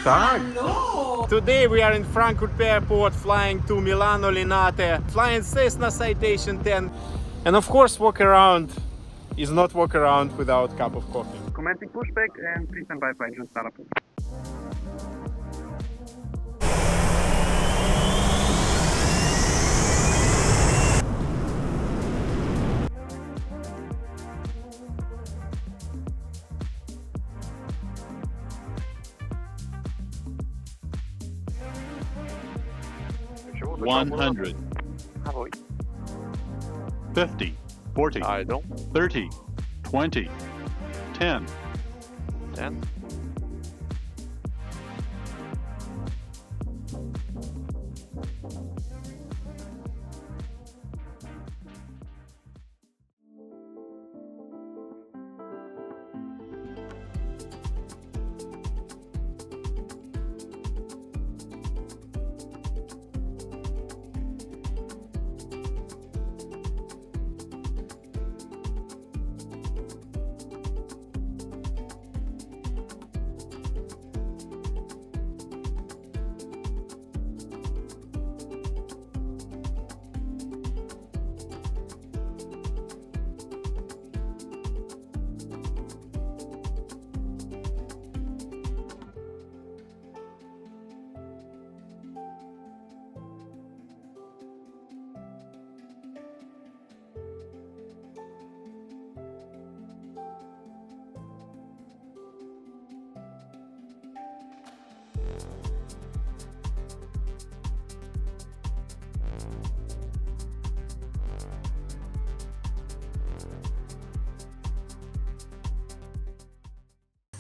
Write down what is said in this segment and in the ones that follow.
Tag. Hello. Today we are in Frankfurt airport flying to Milano Linate, flying Cessna Citation 10. And of course walk around is not walk around without a cup of coffee. Commencing pushback and please stand by for engine startup. Sure, 100, 50, 40, 30, 20, 10. 10.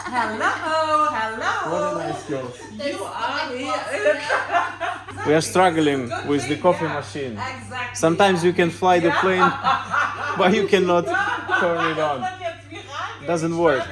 Hello, hello. What a nice girl. You are here. We are struggling with the coffee machine. Exactly. Sometimes you can fly the plane, but you cannot turn it on. Doesn't work.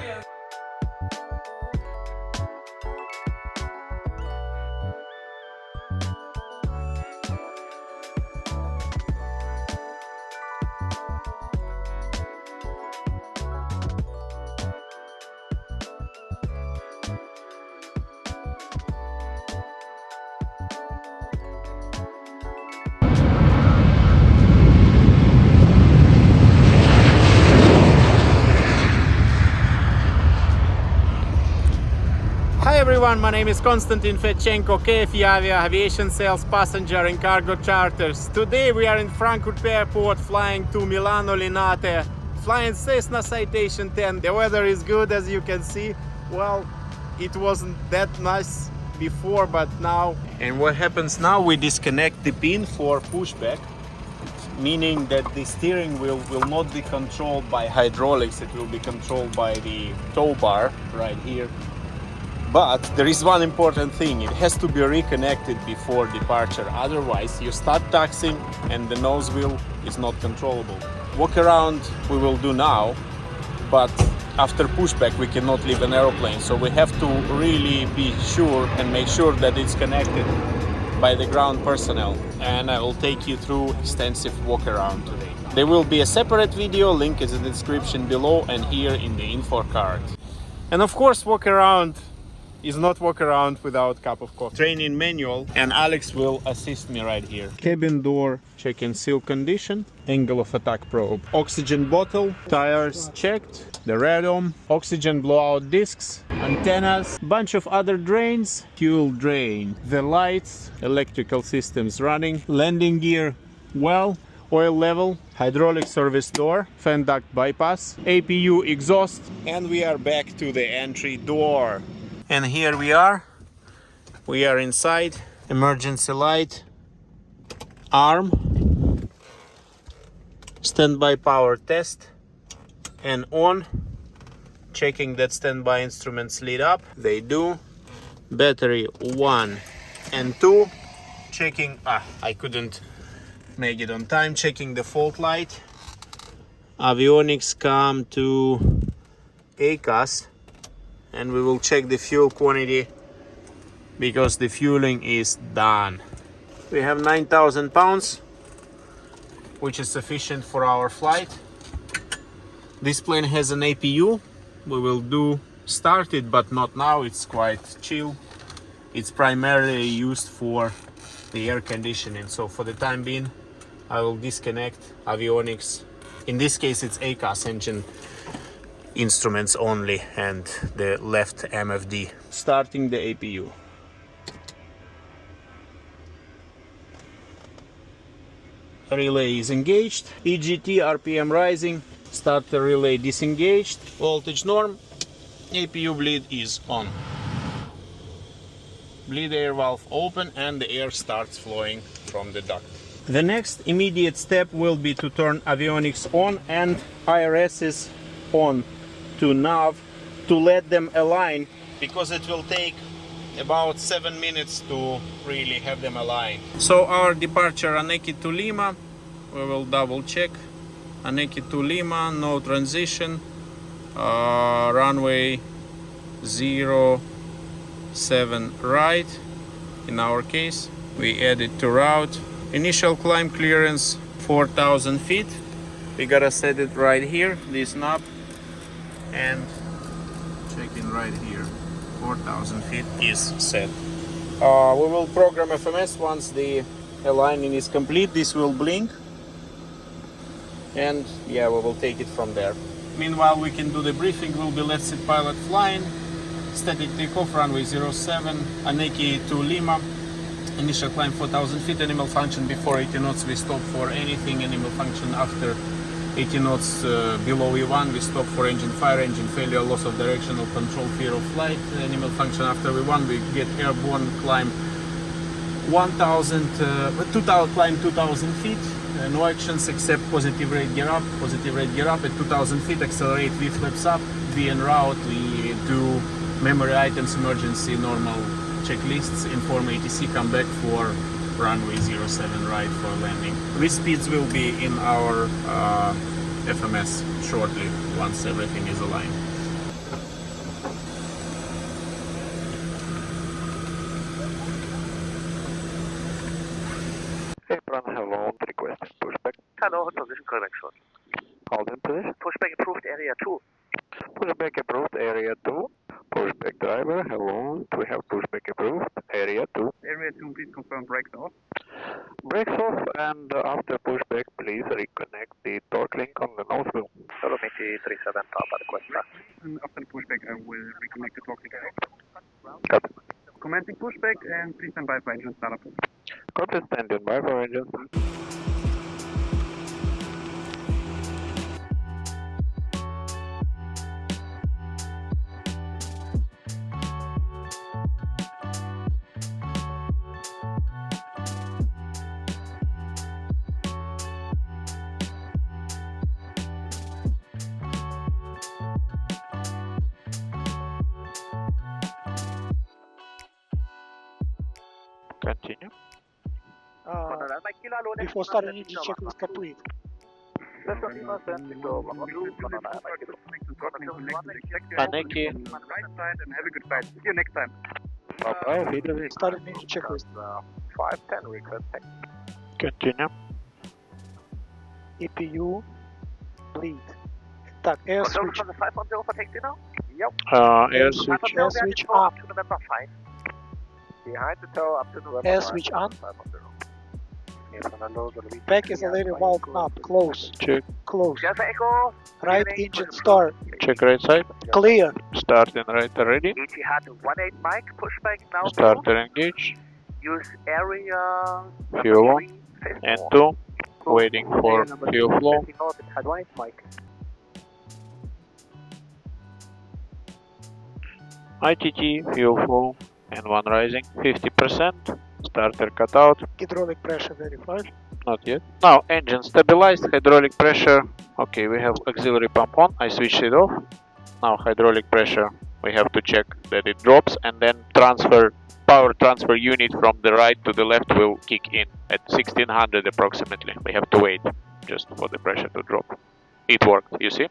Hi everyone, my name is Konstantin Fedchenko, KFEAvia, aviation sales, passenger and cargo charters. Today we are in Frankfurt airport flying to Milano Linate, flying Cessna Citation 10. The weather is good as you can see. Well, it wasn't that nice before, but now. And what happens now, we disconnect the pin for pushback, meaning that the steering wheel will not be controlled by hydraulics, it will be controlled by the tow bar right here. But there is one important thing, it has to be reconnected before departure, otherwise you start taxiing and the nose wheel is not controllable. Walk around we will do now, but after pushback we cannot leave an aeroplane, so we have to really be sure and make sure that it's connected by the ground personnel, and I will take you through extensive walk around today. There will be a separate video, link is in the description below and here in the info card. And of course walk around is not walk around without cup of coffee. Training manual, and Alex will assist me right here. Cabin door check and seal condition, angle of attack probe, oxygen bottle, tires checked, the radome, oxygen blowout discs, antennas, bunch of other drains, fuel drain, the lights, electrical systems running, landing gear well, oil level, hydraulic service door, fan duct bypass, APU exhaust, and we are back to the entry door. And here we are inside, emergency light, arm, standby power test, and on, checking that standby instruments lit up, they do, battery 1 and 2, checking, I couldn't make it on time, checking the fault light, avionics come to ACAS, and we will check the fuel quantity because the fueling is done. We have 9,000 pounds, which is sufficient for our flight. This plane has an APU. We will do start it, but not now, it's quite chill. it's primarily used for the air conditioning. So for the time being, I will disconnect avionics. In this case, it's ACAS engine instruments only and the left MFD. Starting the APU. Relay is engaged. EGT RPM rising. Starter relay disengaged. Voltage norm. APU bleed is on. Bleed air valve open and the air starts flowing from the duct. The next immediate step will be to turn avionics on and IRSs on to nav to let them align, because it will take about 7 minutes to really have them align. So our departure Aneki to Lima, we will double check. Aneki to Lima, no transition, runway 07 right. In our case, we add it to route. Initial climb clearance 4,000 feet. We gotta set it right here, this knob, and check in right here. 4,000 feet is set. We will program FMS once the aligning is complete. This will blink, and yeah, we will take it from there. Meanwhile, we can do the briefing. Will be left seat pilot flying, static takeoff, runway 07, Aneki to Lima. Initial climb 4,000 feet, animal function before 80 knots, we stop for anything. Animal function after 80 knots below E1, we stop for engine fire, engine failure, loss of directional control, fear of flight. Animal function after E1, we get airborne, climb 2,000 feet. No actions except positive rate gear up. Positive rate gear up at 2,000 feet, accelerate V flaps up, V en route. We do memory items, emergency, normal checklists, inform ATC, come back for runway 07 right for landing. These speeds will be in our FMS shortly once everything is aligned. Apron, hello, requesting pushback. Hello, position correction. Hold in position. Pushback approved area 2. Pushback approved, area 2. Pushback driver, hello. We have pushback approved, area 2. Area 2, please confirm brakes off. Brakes off, and after pushback, please reconnect the torque link on the nose wheel. Telemetry 37 Papa request. And after the pushback, I will reconnect the torque link. Copy. Commencing pushback, and please stand by for engine startup. Copy, standing by for engine start. Continue. Before starting engine check is complete. Aneki. Aneki. Right side and have a good flight. See you next time. Bye-bye. Wiedersehen. Starting engine checklist. 510 request. Continue. EPU bleed. Так, air switch. From the 510 for taxi now? Yep. Air switch. Air switch up. To November 5. Behind the tow up to November Air 5. switch on. 510. Yes, on the low, Back is a lady valve knob. Close. Check. Close. Delta Echo. Right engine start. Check right side. Clear. Starting right ready. ET had 18 mic. Pushback now. Starter engage. Use area. Fuel on. And 2. Waiting for fuel flow. Advanced mic. ITT, fuel flow, and 1 rising. 50%. Starter cut out. Hydraulic pressure verified. Not yet. Now engine stabilized. Hydraulic pressure. Okay, we have auxiliary pump on. I switched it off. Now hydraulic pressure. We have to check that it drops, and then power transfer unit from the right to the left will kick in at 1600 approximately. We have to wait just for the pressure to drop. It worked, you see?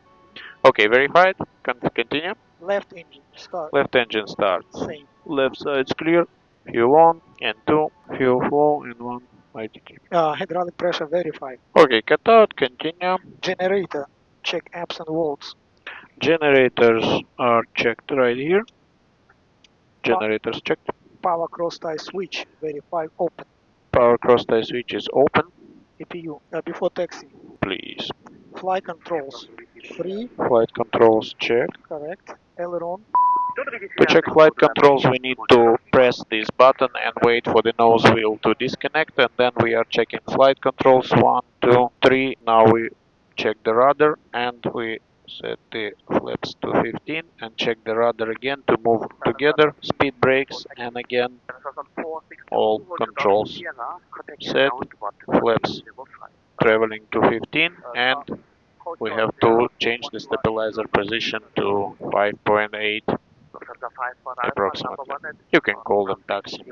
Okay, verified. Continue. Left engine start. Left engine start. Same. Left side's clear. Fuel on, and 2. Fuel flow, and 1. ITT. Hydraulic pressure verified. Okay, cut out. Continue. Generator. Check amps and volts. Generators are checked right here. Generators checked. Power cross tie switch, verify open. Power cross tie switch is open. EPU, before taxi. Please. Flight controls, free, Flight controls check. correct. Aileron, To check flight controls, we need to press this button and wait for the nose wheel to disconnect, and then we are checking flight controls. 1, 2, 3. Now we check the rudder and we set the flaps to 15 and check the rudder again to move together. Speed brakes, and again all controls set. Flaps traveling to 15, and we have to change the stabilizer position to 5.8 approximately. You can call them taxi.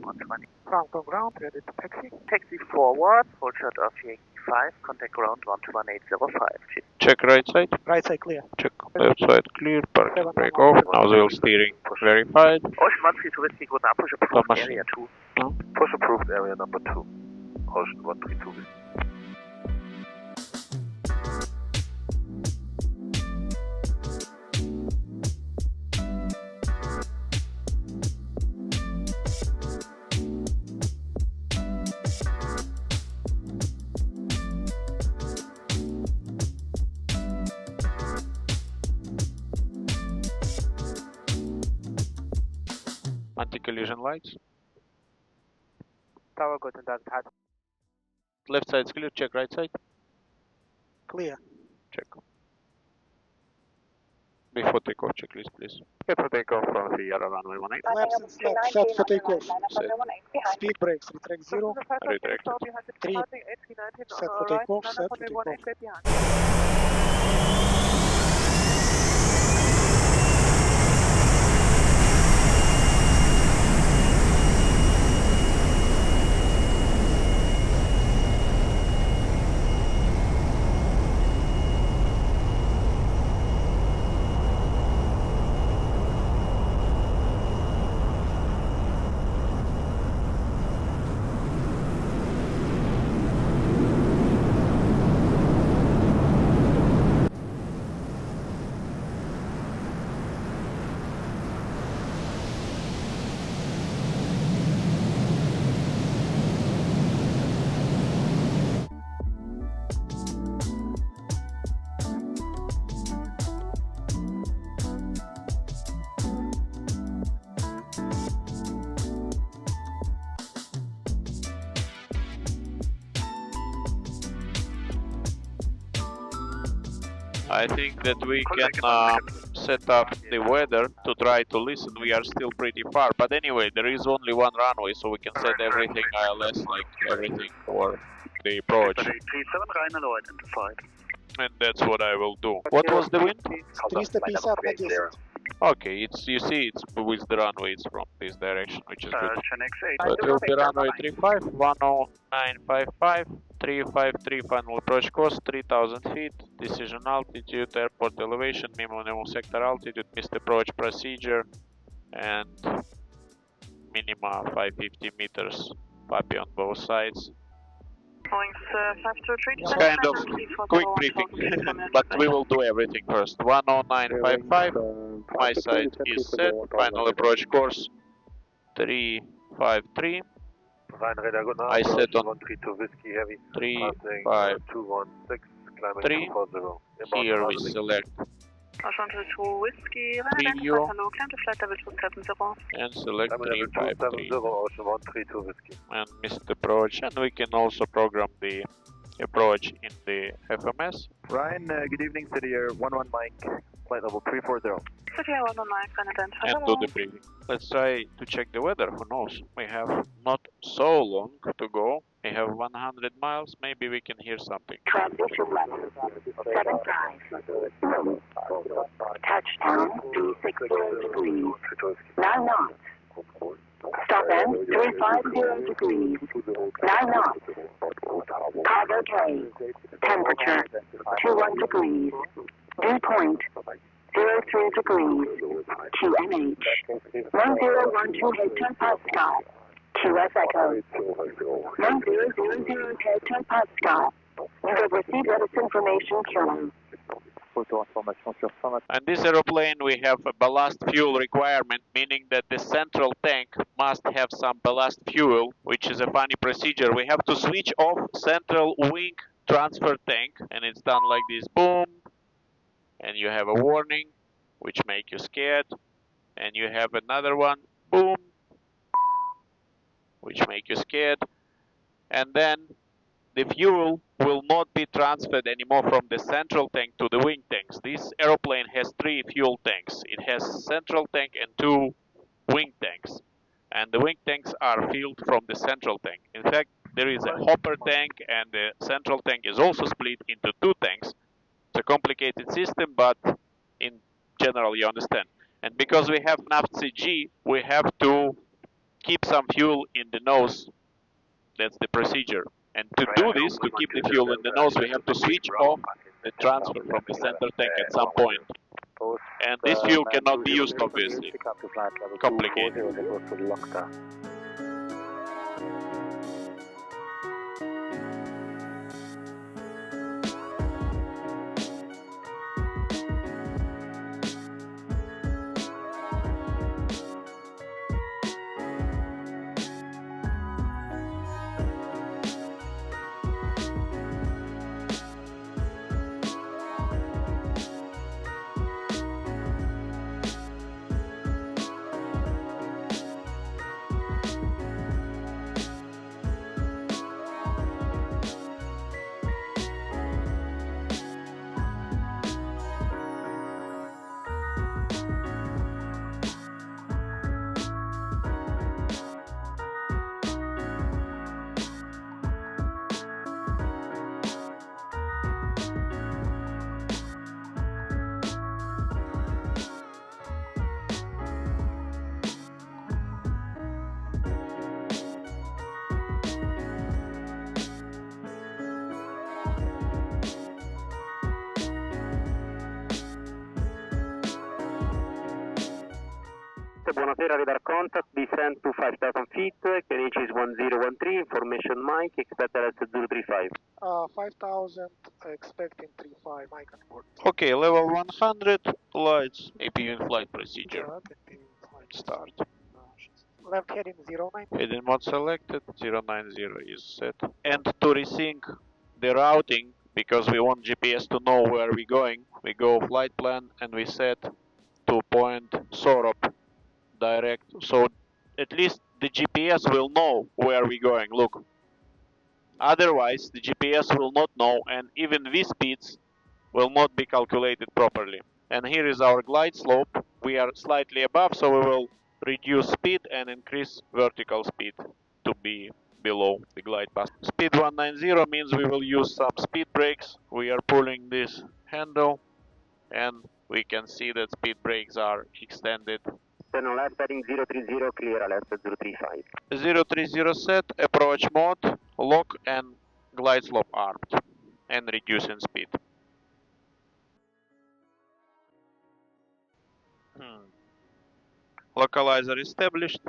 Frankfurt ground, ready to taxi. Taxi forward, hold short of Yankee 5, contact ground 11805. Check right side. Right side clear. Check left side clear. Parking brake off. Nozzle steering verified. Ocean 13 to Whiskey, good now, push approved Thomas. area 2. No. Push approved area number 2. Ocean 132. Anti-collision lights. Tower good and that's hard. Left side is clear. Check right side. Clear. Check. Before takeoff checklist, please. Get for takeoff from Sierra runway 18. Flaps and slack, set for takeoff. Set. Speed brakes, retract 0. Retracted. 3. Set for takeoff, set for takeoff. I think that we can set up the weather to try to listen. We are still pretty far, but anyway, there is only one runway, so we can set everything ILS, like everything for the approach. And that's what I will do. What was the wind? 350 на 10. Okay, you see it's with the runway, it's from this direction, which is good. So it will be runway 35, 10955, 353 final approach course, 3000 feet, decision altitude, airport elevation, minimum sector altitude, missed approach procedure, and minima 550 meters, puppy on both sides. It's kind of quick briefing, but we will do everything first. 10955, my side is set, final approach course 353. I set on 353. Here we select preview and select 353 and missed approach, and we can also program the approach in the FMS. Ryan, good evening, City Air 11 Mike, flight level 340. And do the briefing. Let's try to check the weather, who knows? We have not so long to go. We have 100 miles, maybe we can hear something. Transition level 75. Touchdown 360 degrees. 9 knots. Stop end 350 degrees. 9 knots. Cargo tray. Temperature 21 degrees. Dew point 03 degrees. QNH 1012 hectopascal. QS Echo 1000 hectopascal. You have received this information, Kilo. And this aeroplane we have a ballast fuel requirement, meaning that the central tank must have some ballast fuel, which is a funny procedure. We have to switch off central wing transfer tank, and it's done like this, boom, and you have a warning, which make you scared, and you have another one, boom, which make you scared, and then the fuel will not be transferred anymore from the central tank to the wing tanks. This aeroplane has 3 fuel tanks. It has central tank and 2 wing tanks. And the wing tanks are filled from the central tank. In fact, there is a hopper tank, and the central tank is also split into 2 tanks. It's a complicated system, but in general you understand. And because we have NAFT-CG, we have to keep some fuel in the nose. That's the procedure. And to do this, to keep the fuel in the nose, we have to switch off the transfer from the center tank at some point. And this fuel cannot be used, obviously. Complicated. Buonasera, radar contact, descend to 5,000 feet, KNH is 1013, information Mike, expect LS 035. 5,000, expecting 35, Mike on board. Okay, level 100, lights, APU in flight procedure. Start. Left heading 09. Heading mode selected, 090 is set. And to resync the routing, because we want GPS to know where we're going, we go flight plan and we set to point Sorop direct, so at least the GPS will know where we're going. Look, otherwise the GPS will not know, and even V speeds will not be calculated properly. And here is our glide slope. We are slightly above, so we will reduce speed and increase vertical speed to be below the glide path. Speed 190 means we will use some speed brakes. We are pulling this handle, and we can see that speed brakes are extended. Then on left heading 030, clear LS 035. 030 set, approach mode, lock and glide slope armed, and reducing speed. Localizer established.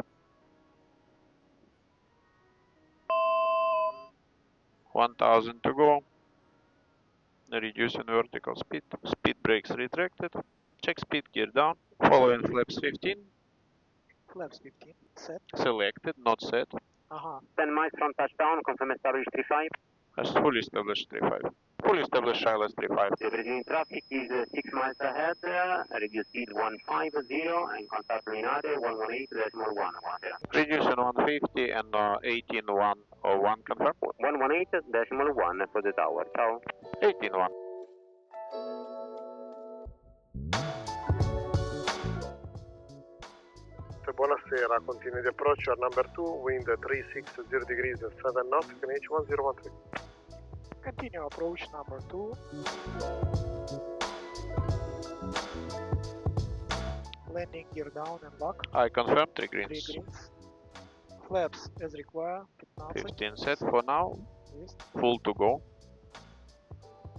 $1,000 to go. Reducing vertical speed. Speed brakes retracted. Check speed, gear down. Following flaps 15. Flaps 15, set. Selected, not set. 10 miles from touchdown, confirm established 35. As fully established 35. Fully established ILS 35. The Brazilian traffic is 6 miles ahead, reduce speed 150 and contact Linate 118.1. Reducing 150 and 18.101 confirm. 118.1 for the tower. Ciao. 18.1. Buonasera, continue the approach, your number 2, wind 360 degrees, 7 knots, KNH 1013. Continue approach number 2. Landing gear down and lock. I confirm 3 3 greens. greens. Flaps as required. 15 set for now. Yes. Full to go.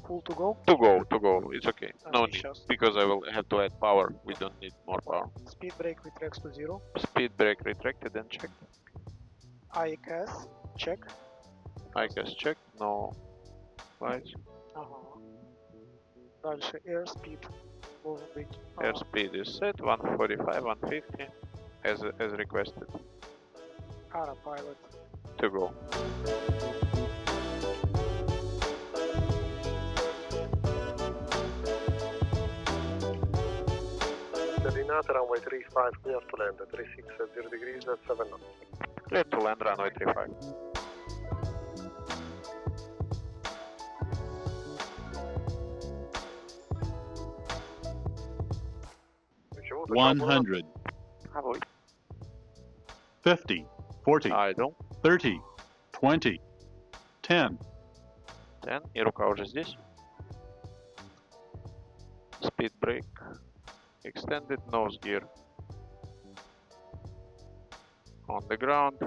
Full to go. To go. It's okay. No need, Just because I will have to add power. We don't need more power. speed brake retracts to 0. Speed brake retracted and checked. ICAS check. I guess checked. No lights. Дальше airspeed должен быть Airspeed is set 145, 150 as requested autopilot. to go. Linate, runway 35, clear to land, 36 degrees, 7 knots. Clear to land runway 35. Ricevuto, 100, А voi? 50, 40, Idle. 30, 20, 10, 10. И рука уже здесь. Speed brake. Extended nose gear. On the ground.